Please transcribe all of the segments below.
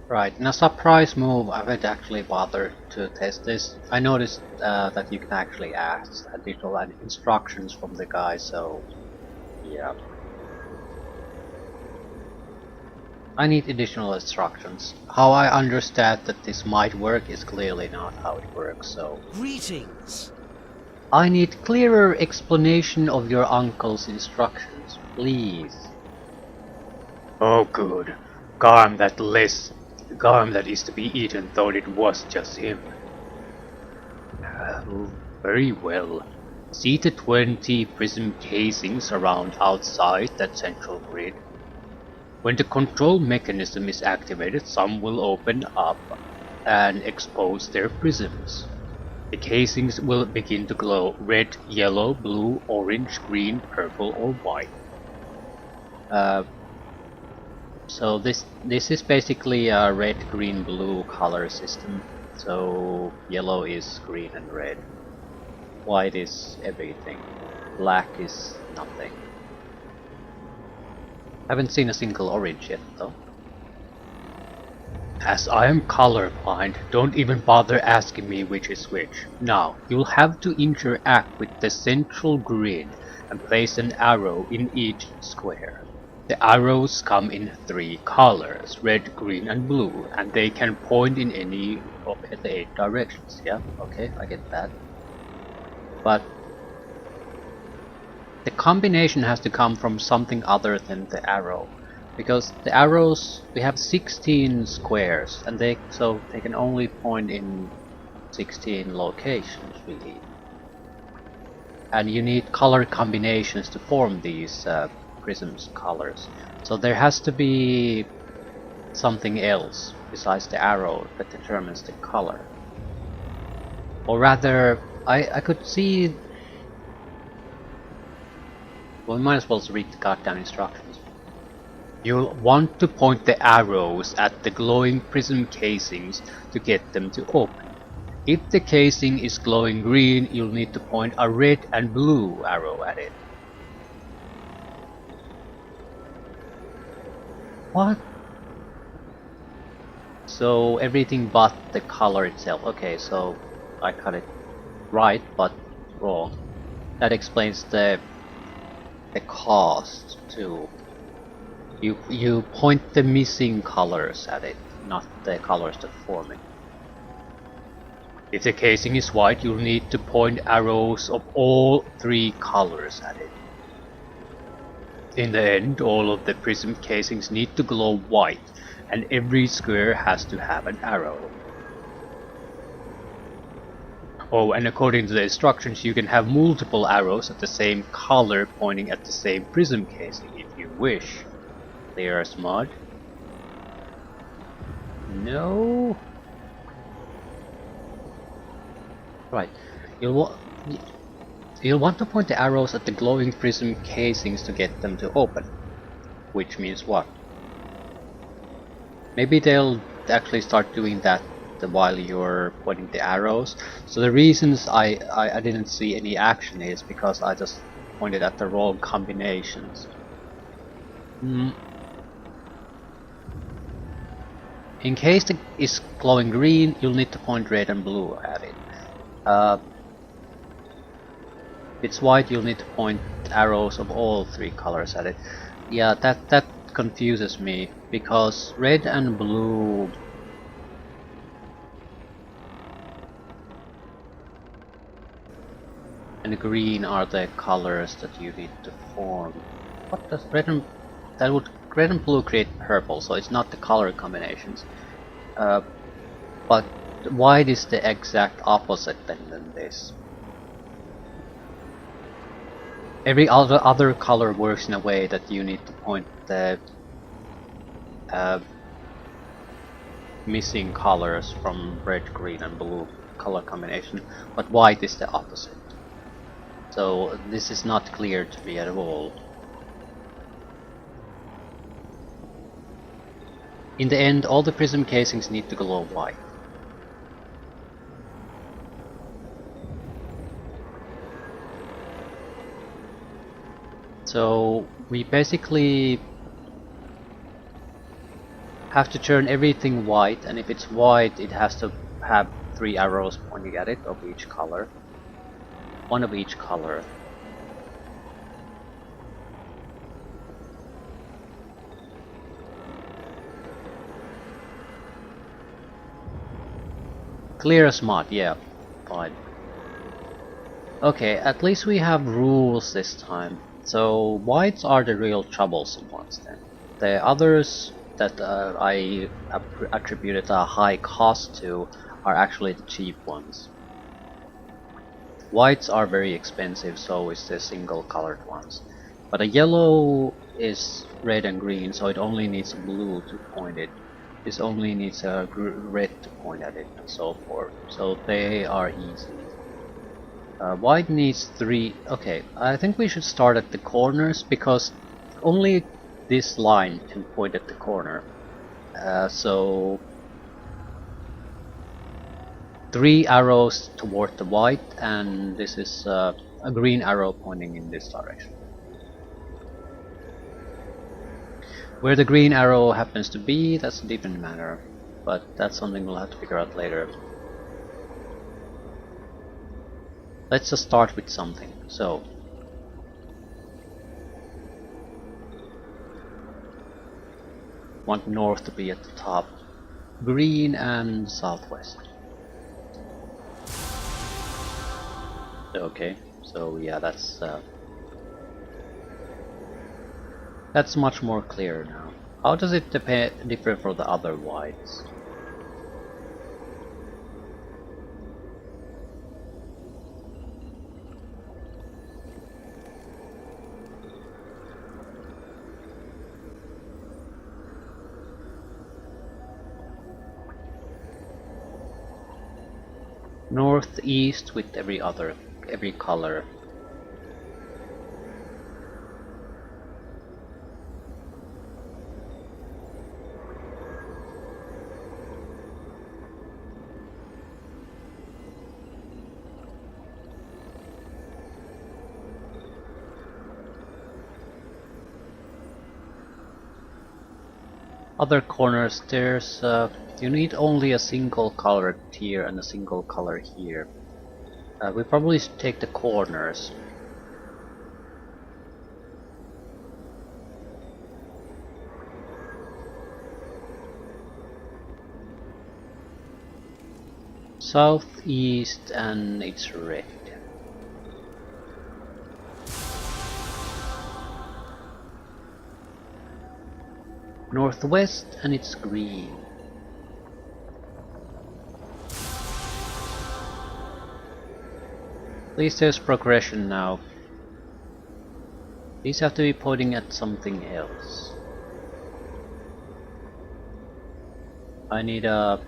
Right, in a surprise move, I haven't actually bothered to test this. I noticed that you can actually ask additional instructions from the guy, so yeah. I need additional instructions. How I understand that this might work is clearly not how it works, so... Greetings. I need clearer explanation of your uncle's instructions, please. Oh good. Garm that less garm that is to be eaten thought it was just him. Very well. See the 20 prism casings around outside that central grid. When the control mechanism is activated, some will open up and expose their prisms. The casings will begin to glow red, yellow, blue, orange, green, purple, or white. So this is basically a red, green, blue color system. So yellow is green and red. White is everything. Black is nothing. Haven't seen a single orange yet though. As I am colorblind, don't even bother asking me which is which. Now, you'll have to interact with the central grid and place an arrow in each square. The arrows come in 3 colors, red, green and blue, and they can point in any of the 8 directions. Yeah, okay, I get that. But the combination has to come from something other than the arrow. Because the arrows, we have 16 squares, and they can only point in 16 locations, really. And you need color combinations to form these prisms colors. So there has to be something else besides the arrow that determines the color. Or rather, I could see... Well, we might as well read the goddamn instructions. You'll want to point the arrows at the glowing prism casings to get them to open. If the casing is glowing green, you'll need to point a red and blue arrow at it. What? So everything but the color itself. Okay, so I got it right, but wrong. That explains the cost too. You point the missing colors at it, not the colors that form it. If the casing is white, you'll need to point arrows of all 3 colors at it. In the end, all of the prism casings need to glow white, and every square has to have an arrow. Oh, and according to the instructions, you can have multiple arrows of the same color pointing at the same prism casing if you wish. Clear as mud? No? Right. You'll want to point the arrows at the glowing prism casings to get them to open. Which means what? Maybe they'll actually start doing that while you're pointing the arrows. So the reasons I didn't see any action is because I just pointed at the wrong combinations. In case it is glowing green, you'll need to point red and blue at it. If it's white, you'll need to point arrows of all 3 colors at it. Yeah, that confuses me, because red and blue... and green are the colors that you need to form. What does red and... red and blue create purple, so it's not the color combinations. But white is the exact opposite than this. Every other color works in a way that you need to point the missing colors from red, green and blue color combination, but white is the opposite. So this is not clear to me at all. In the end, all the prism casings need to glow white. So we basically have to turn everything white, and if it's white it has to have 3 arrows pointing at it of each color. One of each color. Clear as mud, yeah, fine. Okay, at least we have rules this time. So whites are the real troublesome ones then. The others that I attributed a high cost to are actually the cheap ones. Whites are very expensive, so is the single colored ones. But a yellow is red and green, so it only needs a blue to point it. This only needs a red to point at it, and so forth. So they are easy. White needs 3. Okay, I think we should start at the corners, because only this line can point at the corner. So 3 arrows toward the white, and this is a green arrow pointing in this direction. Where the green arrow happens to be, that's a different matter, but that's something we'll have to figure out later. Let's just start with something. So want north to be at the top, green and southwest. Okay, so yeah, that's much more clear now. How does it differ from the other whites? Northeast with every color. Other corners, there's you need only a single color here and a single color here. We probably should take the corners. Southeast, and it's red. Northwest, and it's green. At least there's progression now. These have to be pointing at something else. I need a...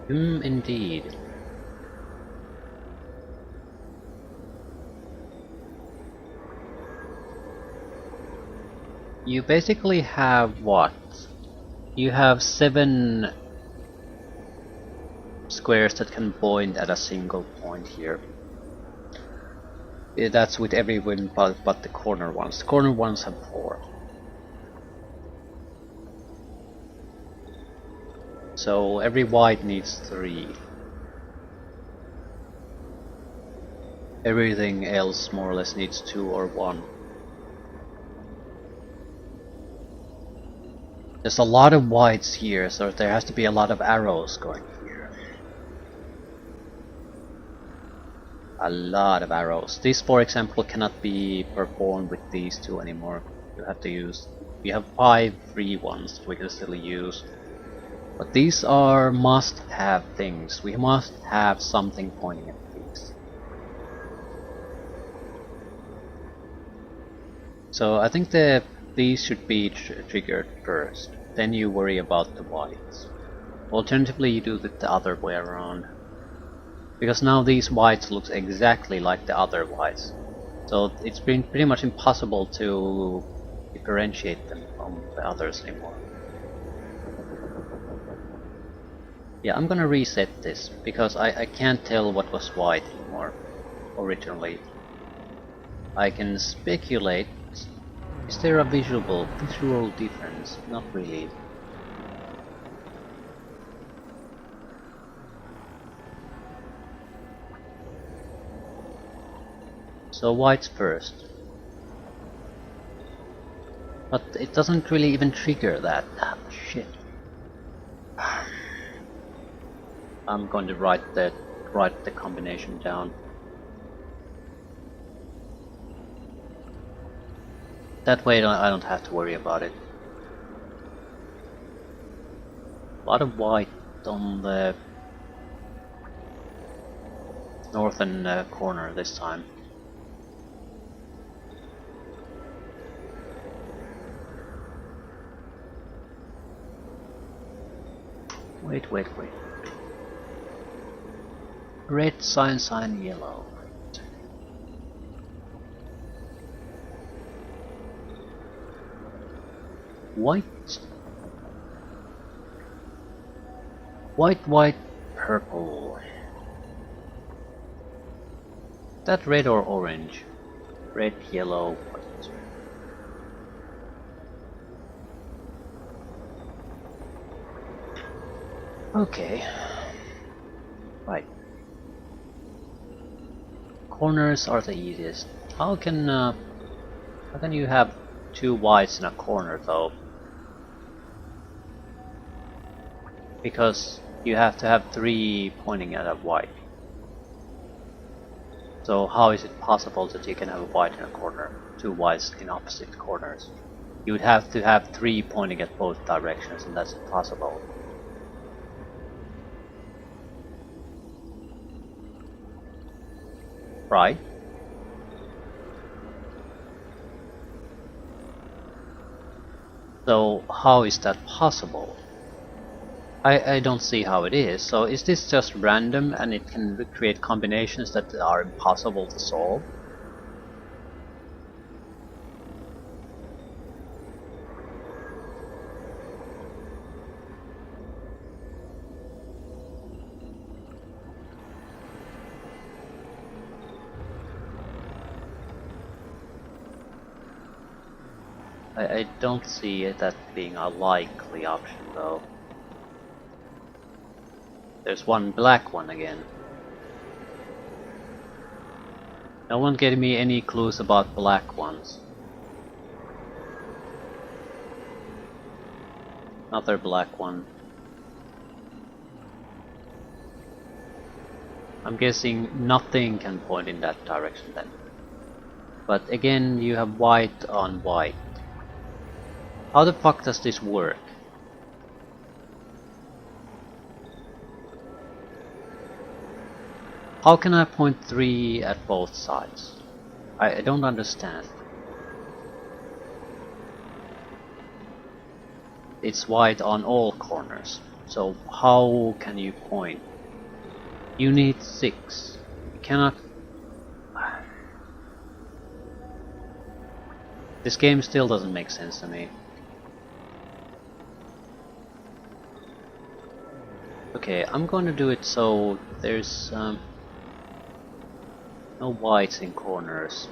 indeed. You basically have what? You have 7 squares that can point at a single point here. That's with every win but the corner ones. The corner ones have 4. So every white needs 3. Everything else more or less needs 2 or 1. There's a lot of whites here, so there has to be a lot of arrows going here. A lot of arrows. This, for example, cannot be performed with these 2 anymore. You have to use... We have 5 free ones we can still use. But these are must-have things. We must have something pointing at these. So I think these should be triggered first. Then you worry about the whites. Alternatively, you do it the other way around. Because now these whites look exactly like the other whites. So it's been pretty much impossible to differentiate them from the others anymore. Yeah, I'm gonna reset this, because I can't tell what was white anymore, originally. I can speculate. Is there a visual difference? Not really. So white's first. But it doesn't really even trigger that. Ah, shit. I'm going to write the combination down. That way I don't have to worry about it. A lot of white on the northern corner this time. Wait. Red, cyan, yellow. White. White, purple. That red or orange? Red, yellow, white. Okay. Right. Corners are the easiest. How can you have two whites in a corner though? Because you have to have three pointing at a white. So how is it possible that you can have a white in a corner, two whites in opposite corners? You would have to have three pointing at both directions, and that's impossible. Right? So how is that possible? I don't see how it is. So is this just random and it can create combinations that are impossible to solve? I don't see that being a likely option though. There's one black one again. No one gave me any clues about black ones. Another black one. I'm guessing nothing can point in that direction then. But again, you have white on white. How the fuck does this work? How can I point 3 at both sides? I don't understand. It's white on all corners. So how can you point? You need 6. You cannot... This game still doesn't make sense to me. Okay, I'm going to do it so there's no whites in corners.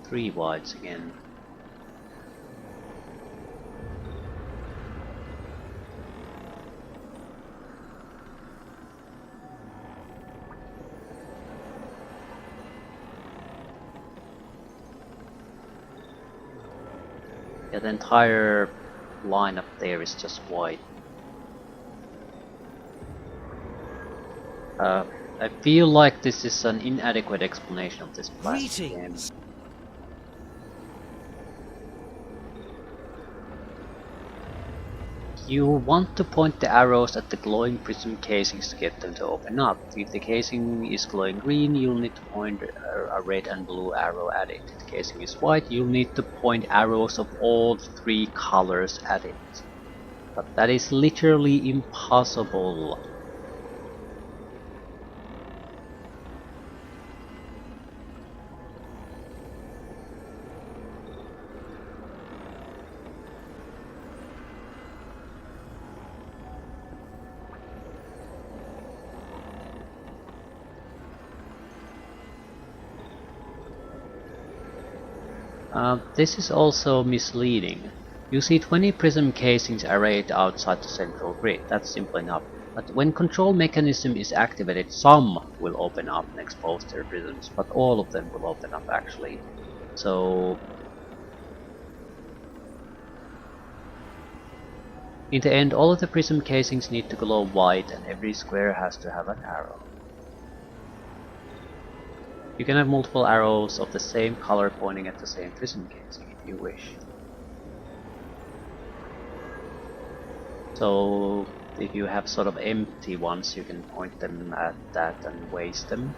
3 whites again. Yeah, the entire line up there is just white. I feel like this is an inadequate explanation of this plastic game. You want to point the arrows at the glowing prism casings to get them to open up. If the casing is glowing green, you'll need to point a red and blue arrow at it. If the casing is white, you'll need to point arrows of all 3 colors at it. But that is literally impossible. This is also misleading. You see 20 prism casings arrayed outside the central grid, that's simple enough. But when control mechanism is activated, some will open up and expose their prisms, but all of them will open up actually. So in the end, all of the prism casings need to glow white and every square has to have an arrow. You can have multiple arrows of the same color pointing at the same prism casing if you wish. So if you have sort of empty ones, you can point them at that and waste them.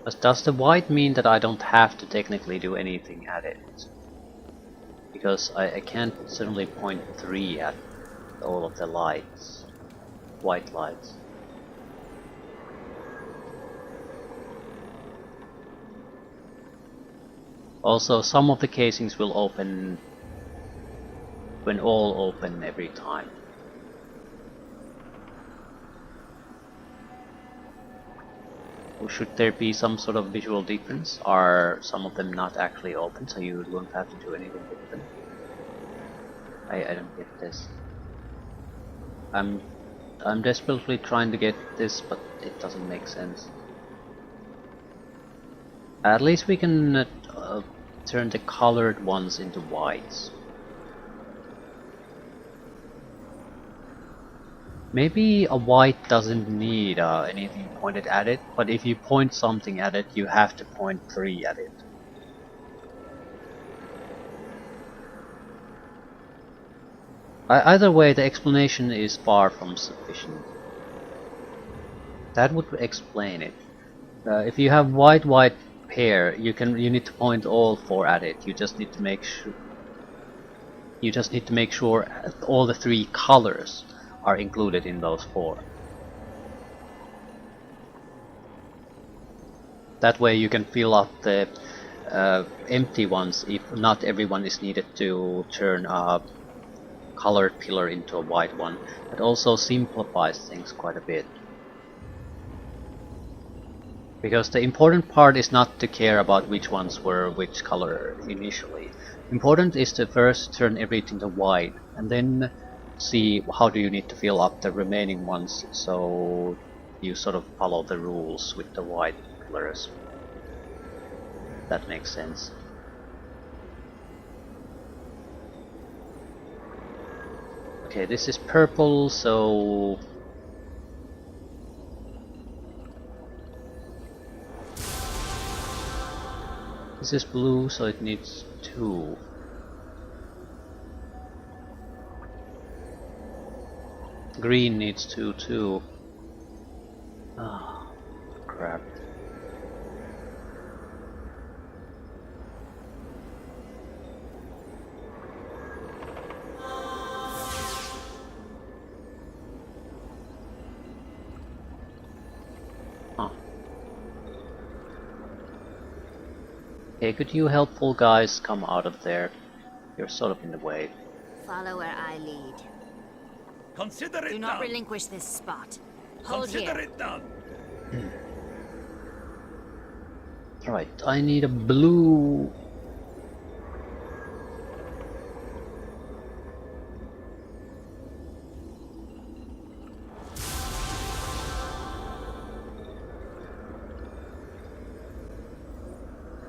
But does the white mean that I don't have to technically do anything at it? Because I can't suddenly point 3 at all of the lights, white lights. Also, some of the casings will open when all open every time. Or should there be some sort of visual difference? Are some of them not actually open, so you don't have to do anything with them? I don't get this. I'm desperately trying to get this, but it doesn't make sense. At least we can turn the colored ones into whites. Maybe a white doesn't need anything pointed at it, but if you point something at it, you have to point 3 at it. Either way, the explanation is far from sufficient. That would explain it. If you have white pair, you need to point all 4 at it. You just need to make sure. You just need to make sure all the 3 colors are included in those 4. That way you can fill up the empty ones if not everyone is needed to turn a colored pillar into a white one. It also simplifies things quite a bit. Because the important part is not to care about which ones were which color initially. Important is to first turn everything to white and then see how do you need to fill up the remaining ones so you sort of follow the rules with the white pillars. That makes sense. Okay, this is purple, so this is blue, so it needs 2. Green needs 2 too. Ah, crap. Huh. Okay, could you helpful guys come out of there? You're sort of in the way. Follow where I lead. Consider it Do not done. relinquish this spot. Hold Consider here. it done. Right, I need a blue.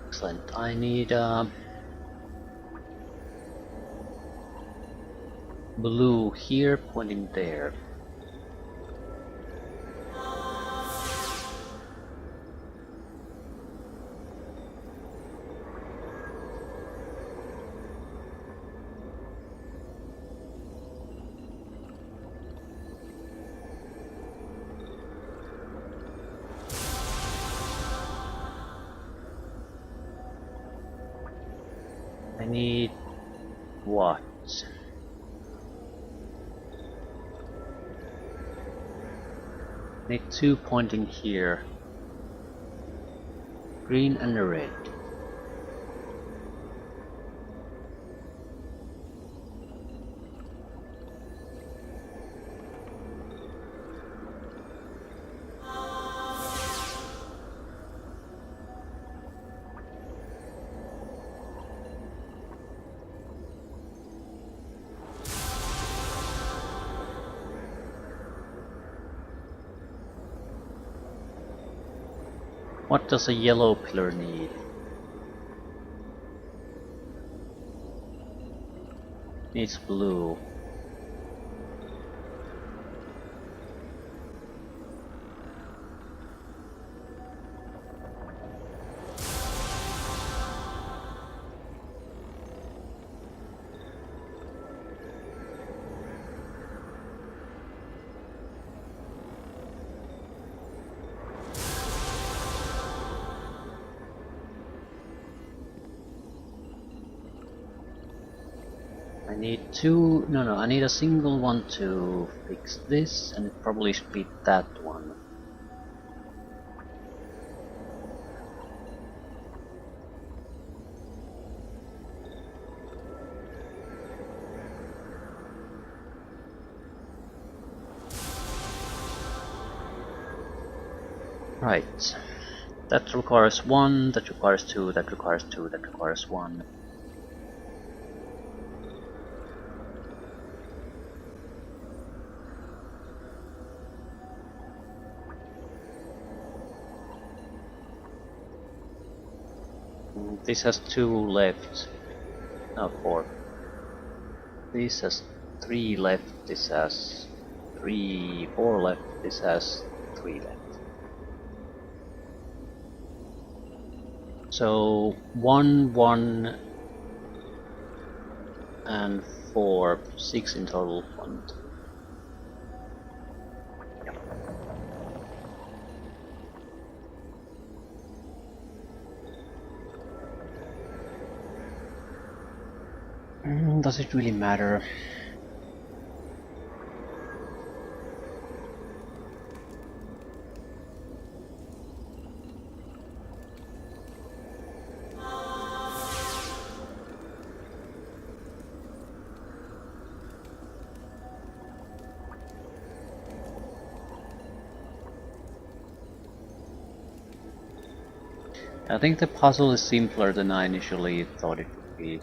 Excellent. I need blue here, pointing there. I need what? I need 2 pointing here. Green and red. What does a yellow pillar need? Needs blue. I need two, no, I need a single one to fix this, and it probably should be that one. Right. That requires one, that requires two, that requires two, that requires one. This has two left. No, four. This has three left. This has four left. This has three left. So 1, 1, and 4, 6 in total. 1, 2. Does it really matter? I think the puzzle is simpler than I initially thought it would be.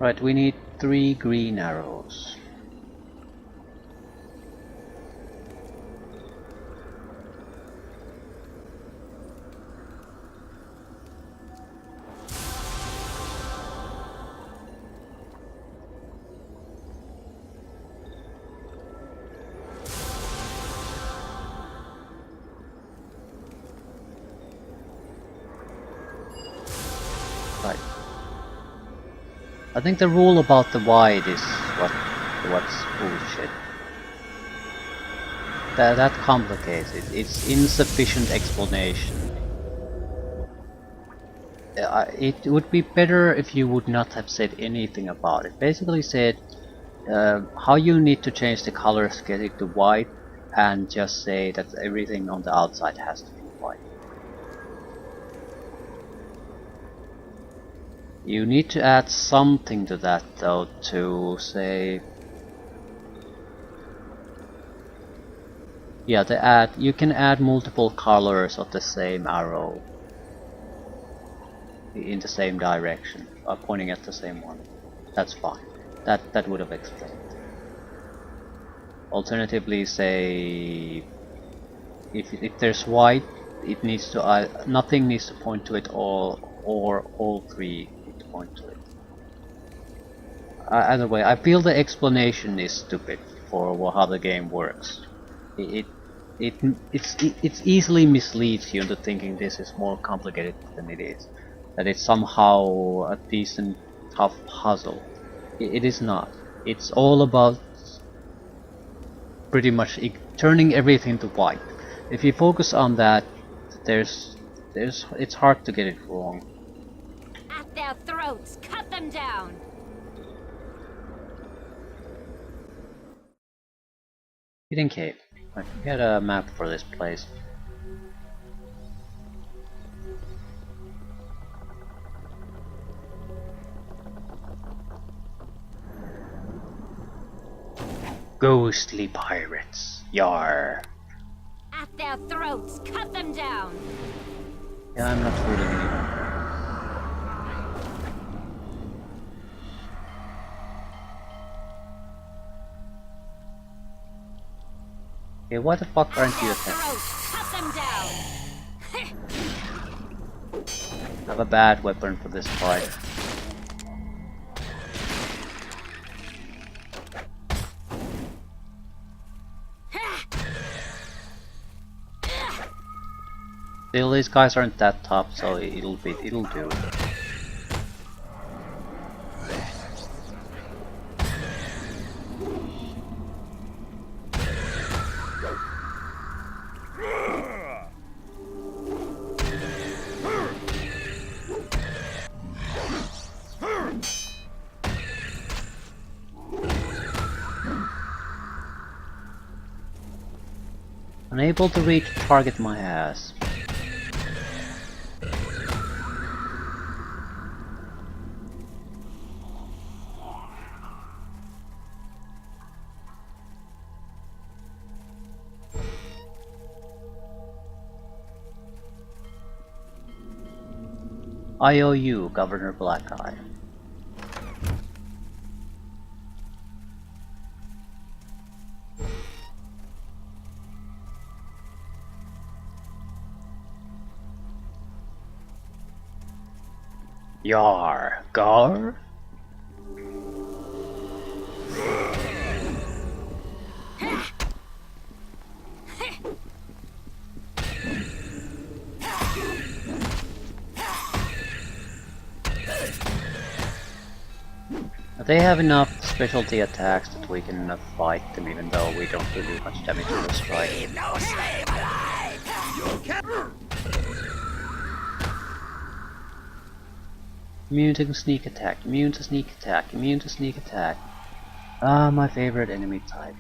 Right, we need 3 green arrows. Right. I think the rule about the wide is what's bullshit. That complicates it. It's insufficient explanation. It would be better if you would not have said anything about it. Basically said how you need to change the colors, get it to white, and just say that everything on the outside has to be white. You need to add something to that though, to say, yeah, you can add multiple colors of the same arrow in the same direction, pointing at the same one. That's fine. That would have explained. Alternatively, say if there's white, it needs to nothing needs to point to it all, or all 3 need to point to it. Either way, I feel the explanation is stupid for how the game works. It easily misleads you into thinking this is more complicated than it is. That it's somehow a decent, tough puzzle. It is not. It's all about pretty much turning everything to white. If you focus on that, it's hard to get it wrong. At their throats, cut them down. Hidden cave. Right, we had a map for this place. Ghostly pirates. Yar. At their throats, cut them down. Yeah, I'm not fooling anyone. Okay, what the fuck aren't you attacking? Throats, cut them down. I have a bad weapon for this fight. Still, these guys aren't that tough, so it'll do. Unable to reach target my ass. IOU, Governor Black Eye. Yar, Gar? They have enough specialty attacks that we can fight them even though we don't do much damage with the strike. Leave no slave alive! You can. Immune to sneak attack, immune to sneak attack, immune to sneak attack. Ah, my favorite enemy type.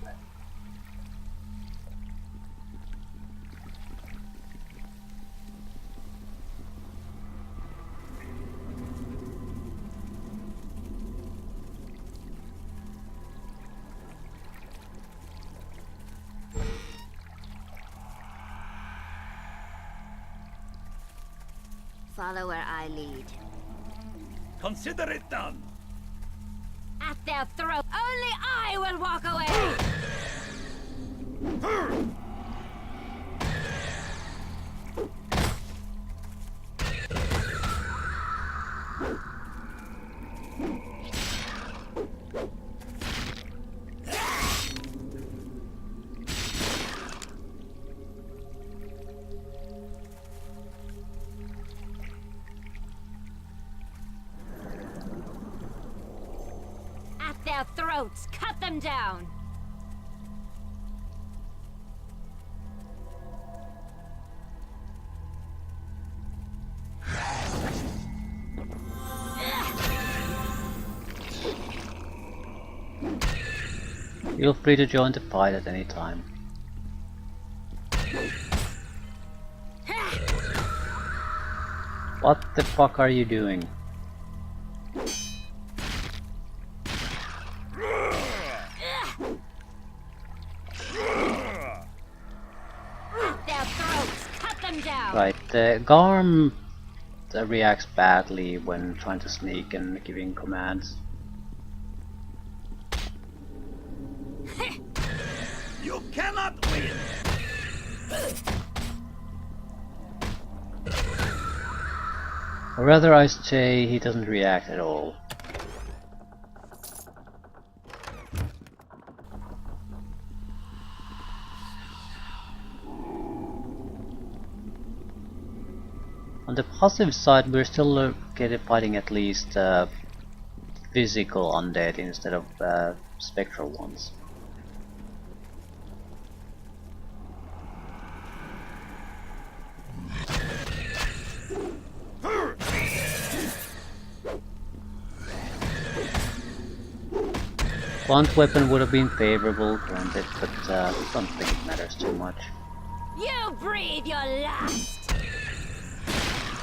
Follow where I lead. Consider it done. At their throat. Only I will walk away. At their throats, cut them down. Feel free to join the fight at any time. What the fuck are you doing? At their throats, cut them down. Right, the Garm reacts badly when trying to sneak and giving commands. You cannot win. Or rather I say he doesn't react at all. On the positive side, we're still fighting at least physical undead instead of spectral ones. Blunt weapon would have been favorable, granted, but I don't think it matters too much. You breathe your last!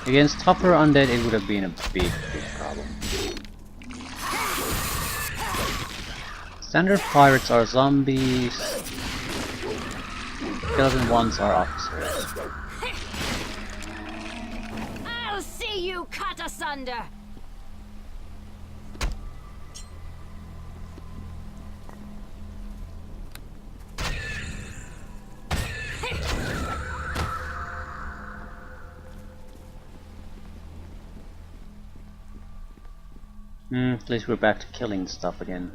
Against tougher undead, it would have been a big problem. Standard pirates are zombies. Skeleton ones are officers. I'll see you cut asunder! At least we're back to killing stuff again.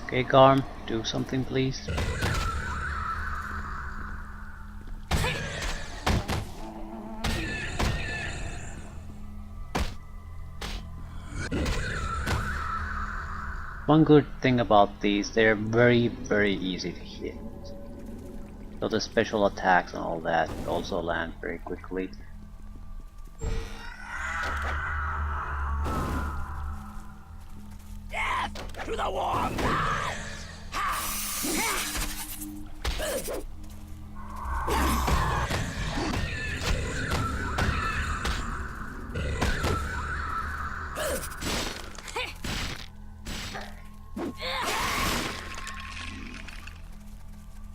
Okay, Garm, do something please. One good thing about these, they're very easy to hit. So the special attacks and all that also land very quickly. Death to the warm lands!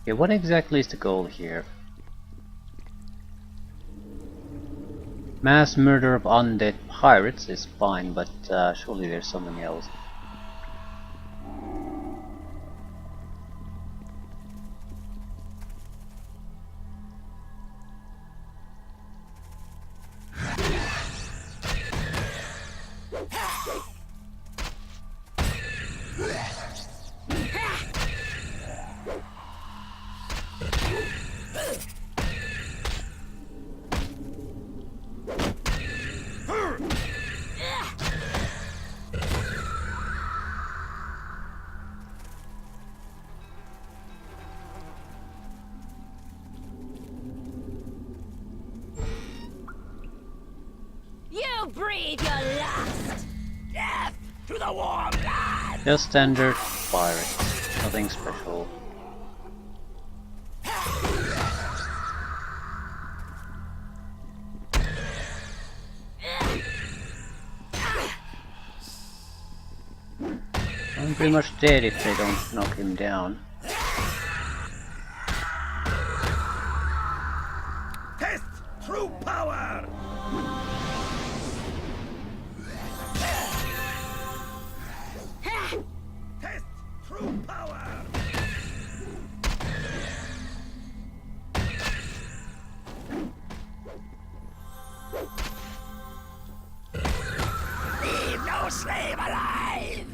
Okay, what exactly is the goal here? Mass murder of undead pirates is fine, but surely there's something else. You breathe your last! Death to the warm lands! Just standard pirates, nothing special. I'm pretty much dead if they don't knock him down. Test true power! Test true power! Leave no slave alive!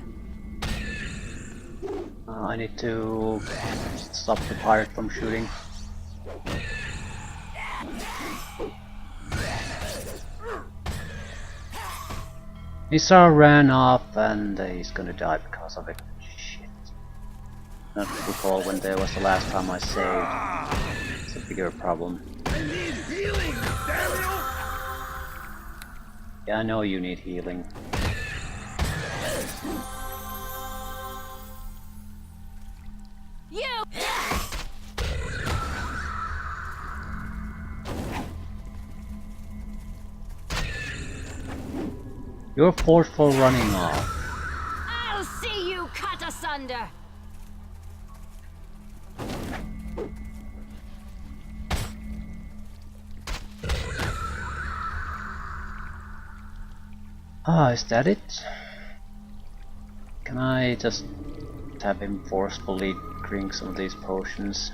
I need to stop the pirate from shooting. Nisar ran off and he's gonna die because of it. Shit. Not recall when there was the last time I saved. It's a bigger problem. I need healing, Daniel! Yeah, I know you need healing. You! You're forceful running off. I'll see you cut asunder! Ah, is that it? Can I just have him forcefully drink some of these potions?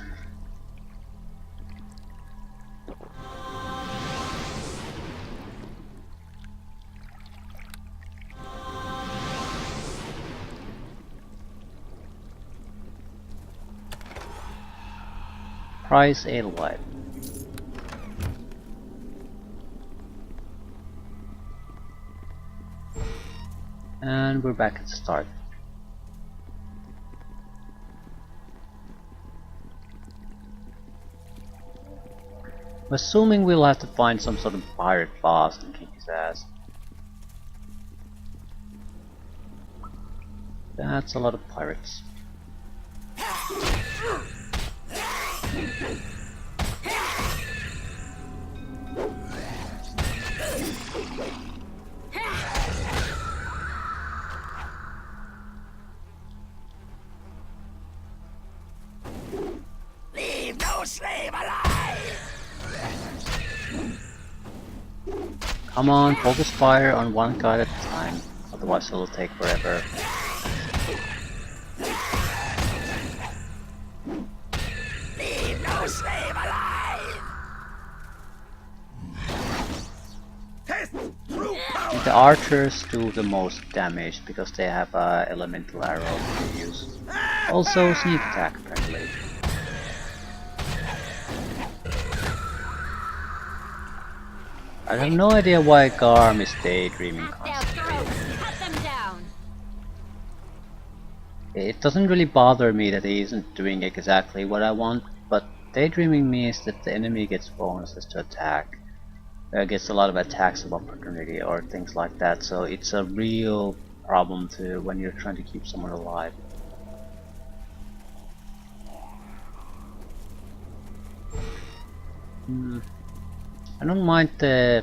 Price alewife. And we're back at the start. I'm assuming we'll have to find some sort of pirate boss and kick his ass. That's a lot of pirates. Leave no slave alive! Come on, focus fire on one guy at a time, otherwise it'll take forever. Leave no slave alive! Test true power! The archers do the most damage because they have elemental arrow to use. Also sneak attack apparently. I have no idea why Garm is daydreaming At their constantly. throats, cut them down. It doesn't really bother me that he isn't doing exactly what I want, but daydreaming means that the enemy gets bonuses to attack. Gets a lot of attacks of opportunity or things like that, so it's a real problem to when you're trying to keep someone alive. I don't mind the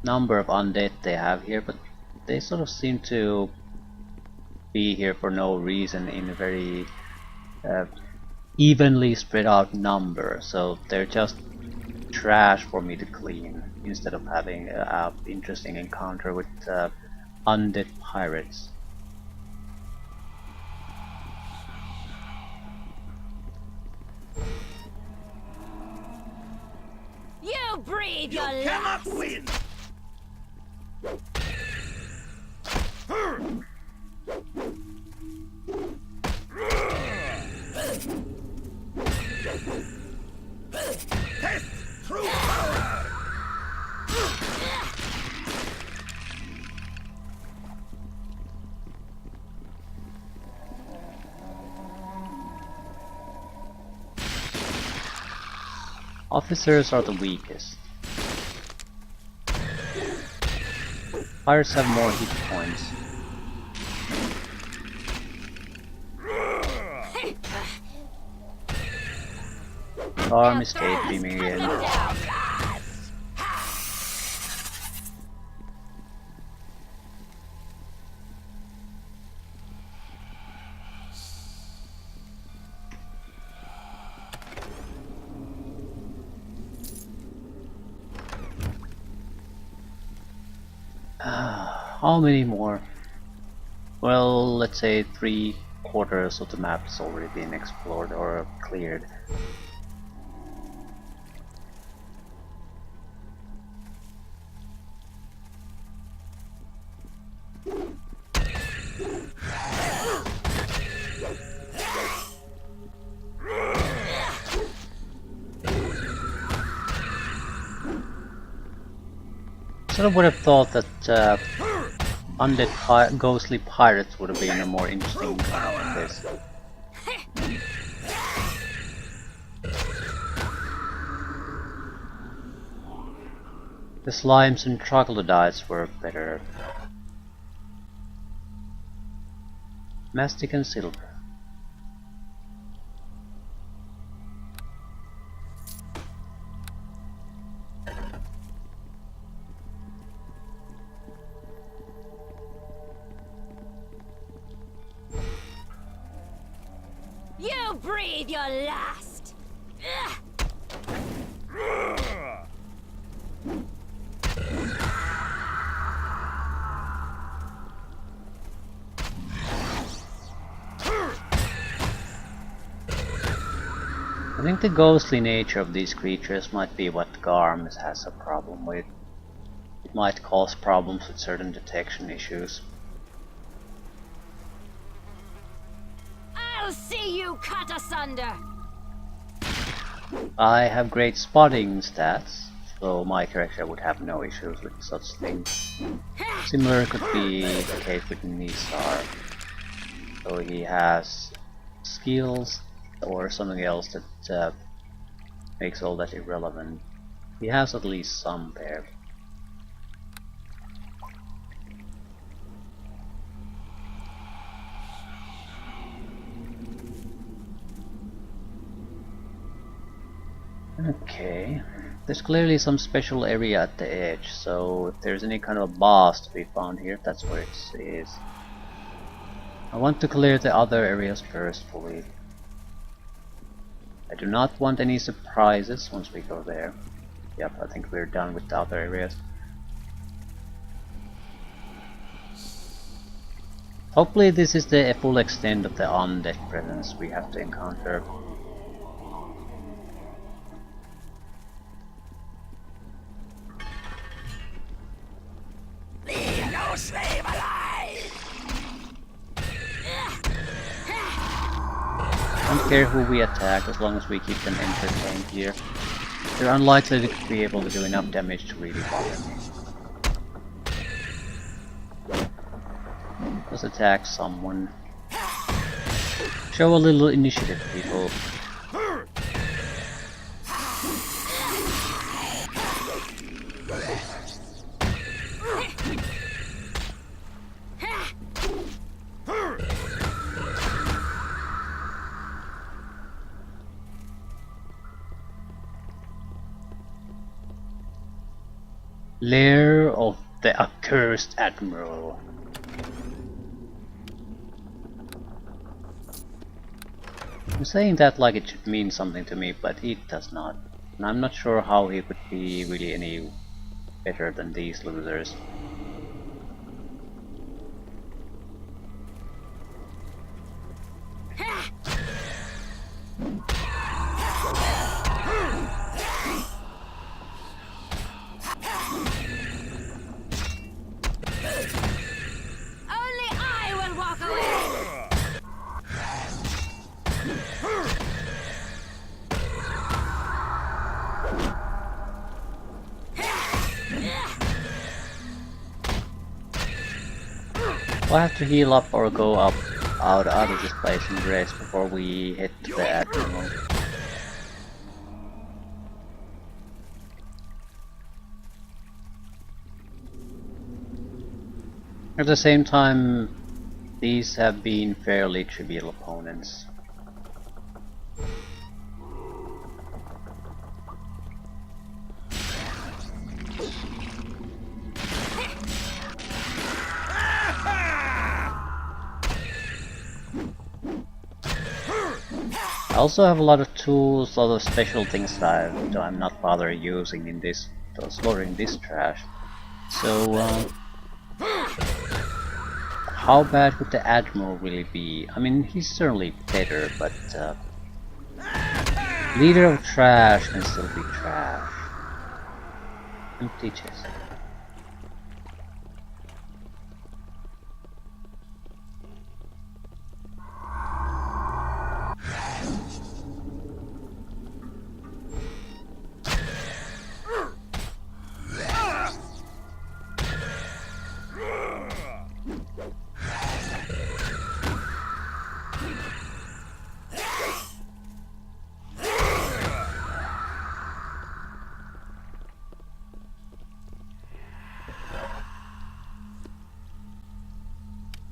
number of undead they have here, but they sort of seem to be here for no reason in a very evenly spread out number, so they're just trash for me to clean instead of having an interesting encounter with undead pirates. You breathe your Cannot last. win! Test true power! Officers are the weakest. Pirates have more hit points. Arm is daydreaming Cut them again. down. How many more? Well, let's say 3/4 of the map has already been explored or cleared. Sort of would have thought that undead ghostly pirates would have been a more interesting encounter than this. The slimes and troglodytes were better. Mastic and silver. You breathe your last. I think the ghostly nature of these creatures might be what Garms has a problem with. It might cause problems with certain detection issues. I'll see you cut asunder. I have great spotting stats, so my character would have no issues with such things. Similar could be the case with Nisar. So he has skills or something else that makes all that irrelevant. He has at least some there. Okay, there's clearly some special area at the edge, so if there's any kind of boss to be found here, that's where it is. I want to clear the other areas first fully. I do not want any surprises once we go there. Yep, I think we're done with the other areas. Hopefully this is the full extent of the undead presence we have to encounter. Leave no slave alive! I don't care who we attack as long as we keep them entertained here. They're unlikely to be able to do enough damage to really bother me. Let's attack someone. Show a little initiative, people. Lair of the accursed admiral. I'm saying that like it should mean something to me, but it does not. And I'm not sure how he could be really any better than these losers. Only I will walk away! We'll have to heal up or go up out of this place and rest before we head to the admiral. At the same time, these have been fairly trivial opponents. I also have a lot of tools, a lot of special things that I'm not bothering using in this, slaughtering this trash. So, how bad would the Admiral really be? I mean, he's certainly better, but leader of trash can still be trash. Empty chest.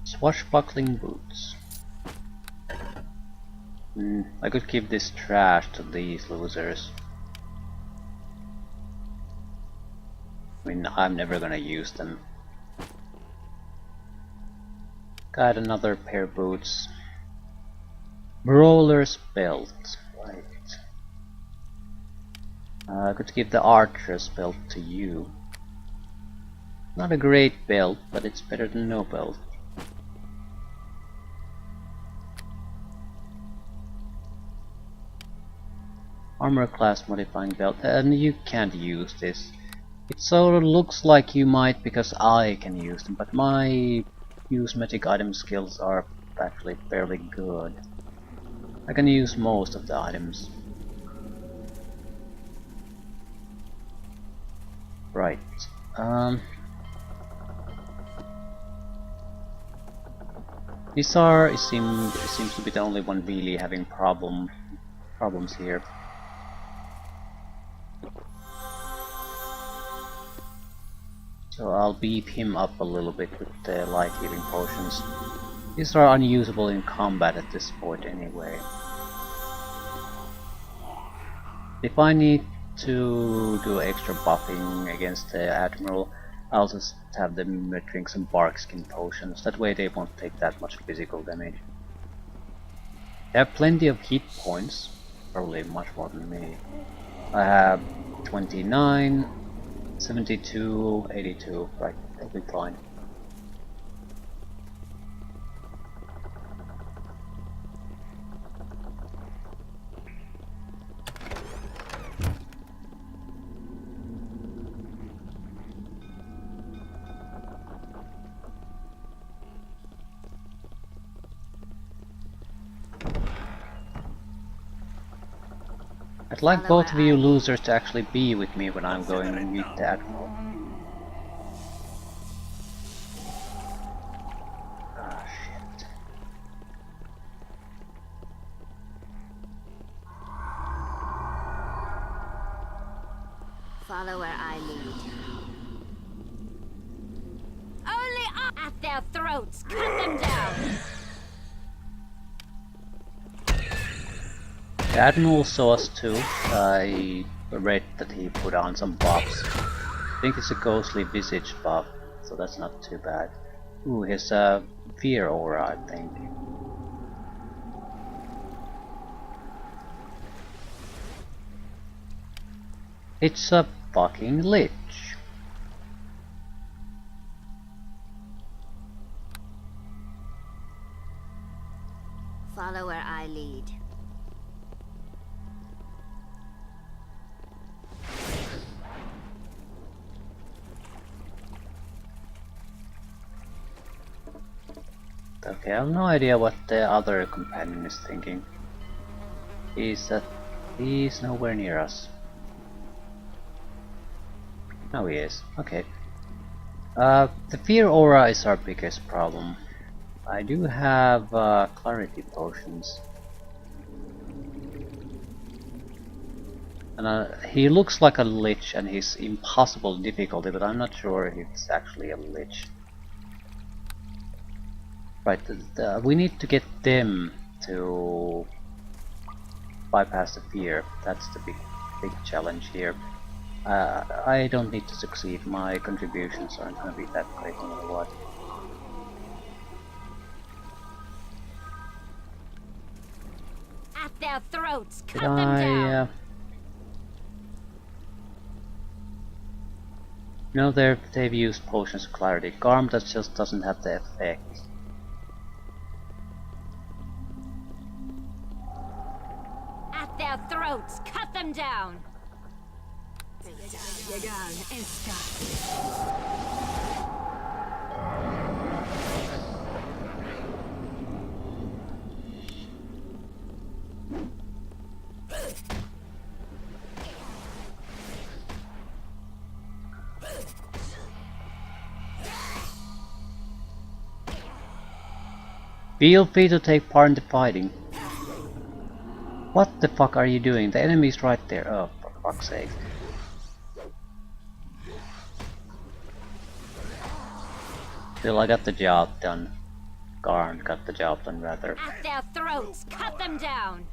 Swashbuckling boots. I could give this trash to these losers. I mean, I'm never gonna use them. Got another pair of boots. Brawler's belt. Right. I could give the archer's belt to you. Not a great belt, but it's better than no belt. Armor class modifying belt, and you can't use this. It sort of looks like you might because I can use them, but my usemetic item skills are actually fairly good. I can use most of the items. Right. Nisar seems to be the only one really having problems here. So I'll beef him up a little bit with the light healing potions. These are unusable in combat at this point anyway. If I need to do extra buffing against the Admiral, I'll just have them drink some bark skin potions. That way they won't take that much physical damage. They have plenty of hit points, probably much more than me. I have 29, 72, 82, right, they'll be fine. I'd like both of you losers to actually be with me when I'm going to meet the Admiral. Ah, shit. Follow where I lead. Only I at their throats. Cut them down. The Admiral saw us too. I read that he put on some buffs. I think it's a ghostly visage buff, so that's not too bad. Ooh, his fear aura, I think. It's a fucking lich. Follow where I lead. Okay, I have no idea what the other companion is thinking. He's nowhere near us. No, he is. Okay. The fear aura is our biggest problem. I do have clarity potions. And he looks like a lich and he's impossible difficulty, but I'm not sure if it's actually a lich. Right, we need to get them to bypass the fear. That's the big challenge here. I don't need to succeed. My contributions aren't going to be that great no matter what. At their throats. Did Cut them down. No, they've used potions of clarity. Garm that just doesn't have the effect. At their throats. Cut them down. Feel free to take part in the fighting. What the fuck are you doing? The enemy's right there. Oh, for fuck's sake. Still, I got the job done. Garn got the job done, rather. At their throats. Cut them down.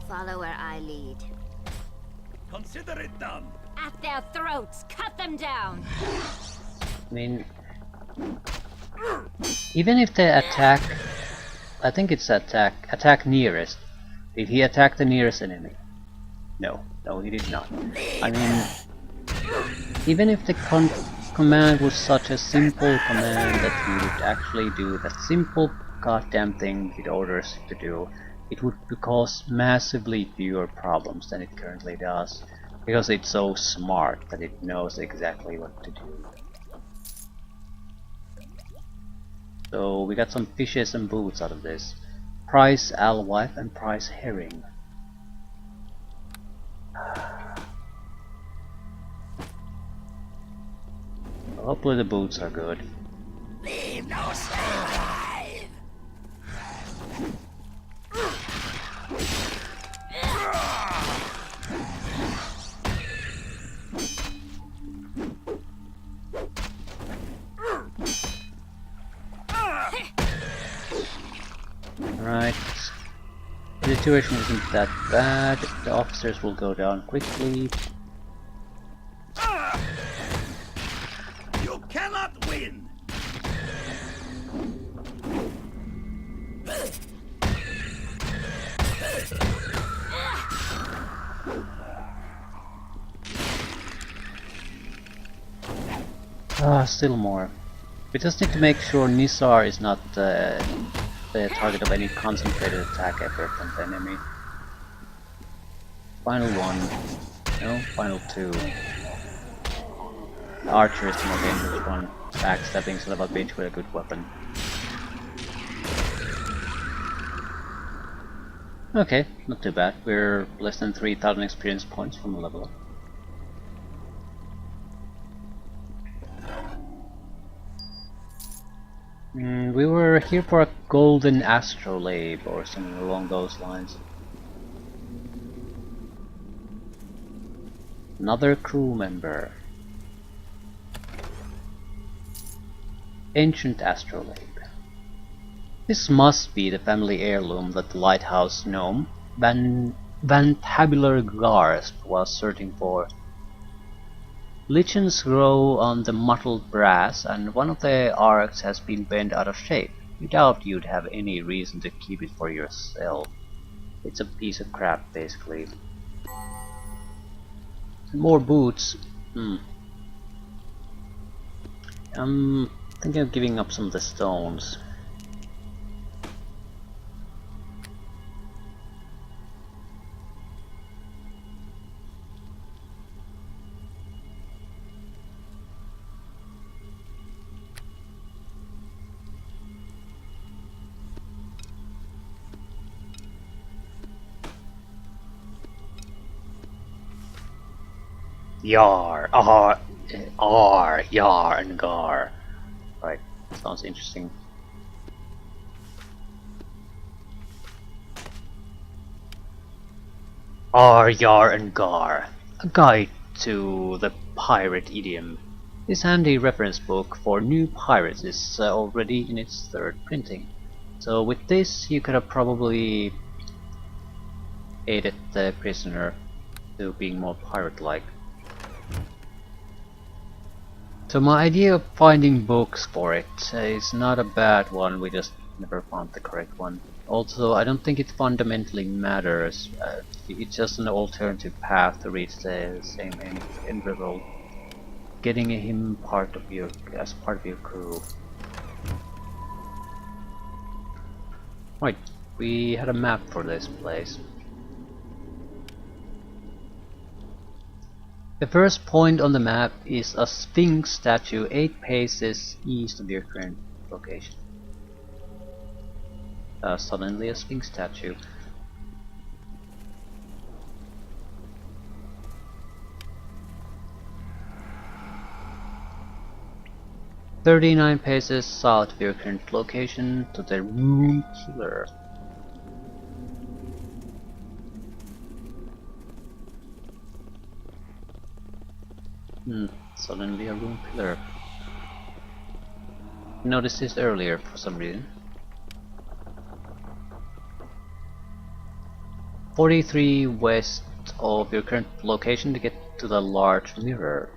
Follow where I lead. Consider it done. At their throats. Cut them down. I mean, even if they attack, I think it's attack nearest. Did he attack the nearest enemy? No, he did not. I mean, even if the command was such a simple command that he would actually do that simple goddamn thing it orders to do, it would cause massively fewer problems than it currently does, because it's so smart that it knows exactly what to do. So we got some fishes and boots out of this. Price alewife and price herring. hopefully the boots are good. Leave no soul alive. Right. The situation isn't that bad. The officers will go down quickly. You cannot win. Ah, still more. We just need to make sure Nisar is not the target of any concentrated attack effort from the enemy. Final one. No, final two. The archer is the more dangerous one. Backstabbing son of a bitch with a good weapon. Okay, not too bad. We're less than 3,000 experience points from a level up. We were here for a golden astrolabe or something along those lines. Another crew member. Ancient astrolabe. This must be the family heirloom that the lighthouse gnome Vantabular Garst was searching for. Lichens grow on the mottled brass, and one of the arcs has been bent out of shape. You doubt you'd have any reason to keep it for yourself. It's a piece of crap, basically. More boots. I'm thinking of giving up some of the stones. Yar, yar, and gar. Right, sounds interesting. Yar, and gar. A guide to the pirate idiom. This handy reference book for new pirates is already in its 3rd printing. So with this, you could have probably aided the prisoner to being more pirate-like. So my idea of finding books for it is not a bad one, we just never found the correct one. Also, I don't think it fundamentally matters, it's just an alternative path to reach the same end result. Getting him as part of your crew. Right, we had a map for this place. The first point on the map is a Sphinx statue 8 paces east of your current location. Suddenly a Sphinx statue. "39 paces south of your current location to the Room Killer." Suddenly a room pillar. Noticed this earlier for some reason. 43 west of your current location to get to the large mirror.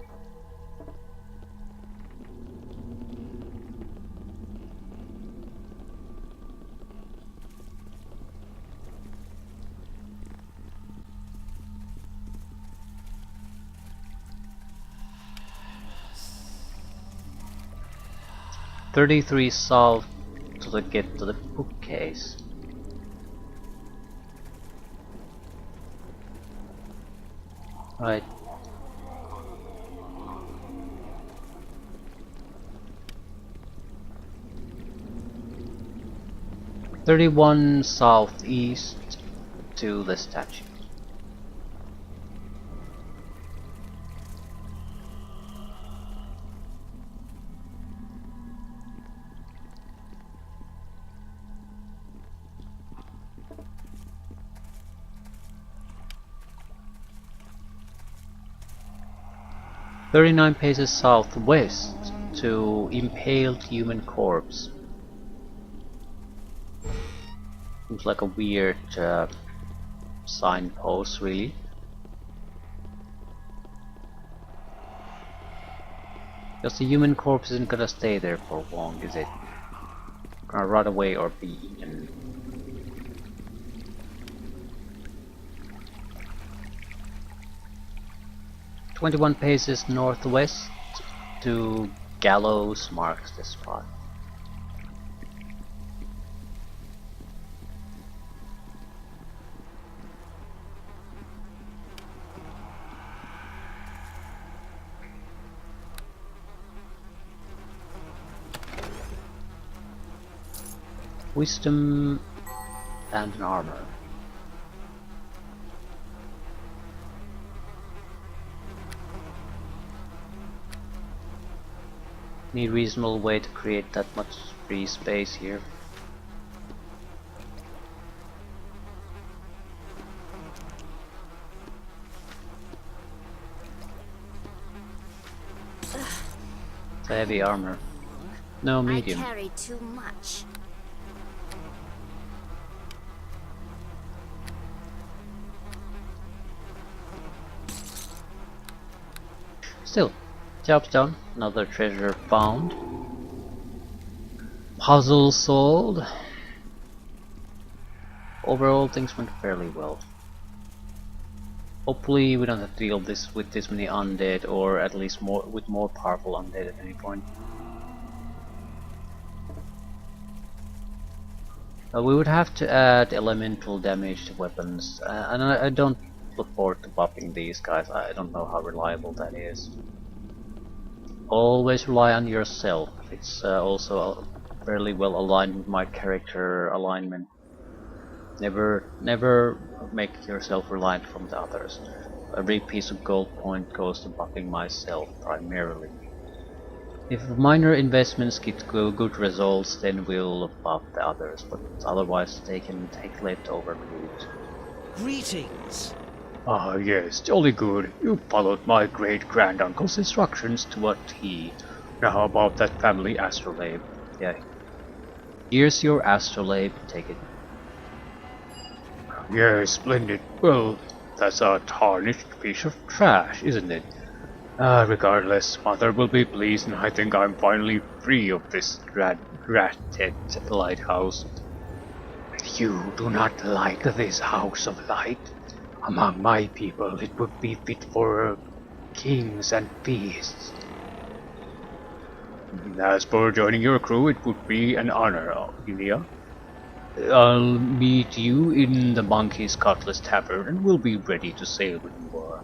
"33 south to get to the bookcase." Right. "31 southeast to the statue." 39 paces southwest to impaled human corpse. Seems like a weird signpost, really. Because the human corpse isn't gonna stay there for long, is it? Gonna rot away or be eaten. "21 paces northwest to gallows marks the spot." Wisdom and an armor. Need reasonable way to create that much free space here. It's a heavy armor. No, medium. I carry too much. Still, job's done. Another treasure found. Puzzle solved. Overall, things went fairly well. Hopefully, we don't have to deal with this many undead, or at least with more powerful undead at any point. We would have to add elemental damage to weapons, and I don't look forward to buffing these guys. I don't know how reliable that is. Always rely on yourself. It's also fairly well aligned with my character alignment. Never make yourself reliant from the others. Every piece of gold point goes to buffing myself primarily. If minor investments get good results, then we'll buff the others, but otherwise they can take leftover loot. Greetings! Ah yes, jolly good. You followed my great-granduncle's instructions to a T. Now how about that family astrolabe? Yeah. Here's your astrolabe, take it. Yes, splendid. Well, that's a tarnished piece of trash, isn't it? Regardless, Mother will be pleased, and I think I'm finally free of this ratted lighthouse. You do not like this house of light. Among my people, it would be fit for kings and feasts. As for joining your crew, it would be an honor, Ilya. I'll meet you in the Monkey's Cutlass Tavern, and we'll be ready to sail when you are.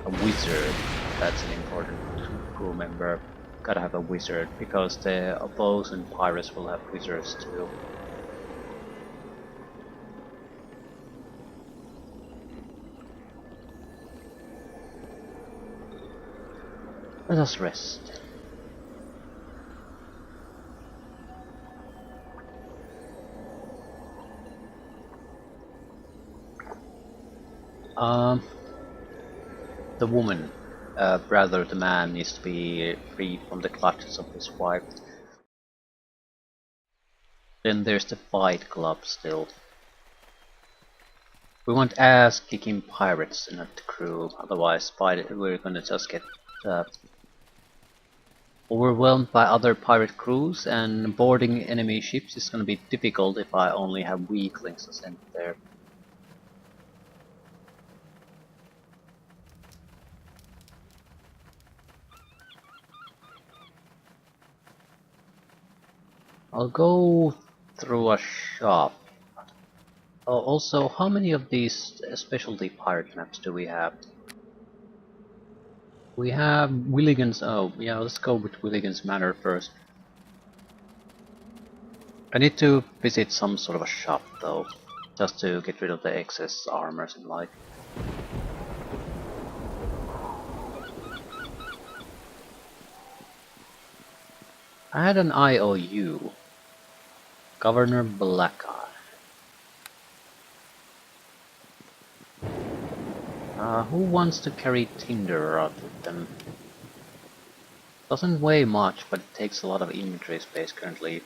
A wizard. That's an important crew member. Gotta have a wizard, because the opposing pirates will have wizards too. Let us rest. The woman, rather the man, needs to be freed from the clutches of his wife. Then there's the fight club still. We want ass-kicking pirates in the crew, otherwise we're gonna just get overwhelmed by other pirate crews, and boarding enemy ships is gonna be difficult if I only have weaklings sent there. I'll go through a shop. Oh, also, how many of these specialty pirate maps do we have? We have Willigan's. Oh, yeah, let's go with Willigan's Manor first. I need to visit some sort of a shop though, just to get rid of the excess armors and like. I had an IOU. Governor Blacka. Who wants to carry tinder around with them? Doesn't weigh much, but it takes a lot of inventory space currently.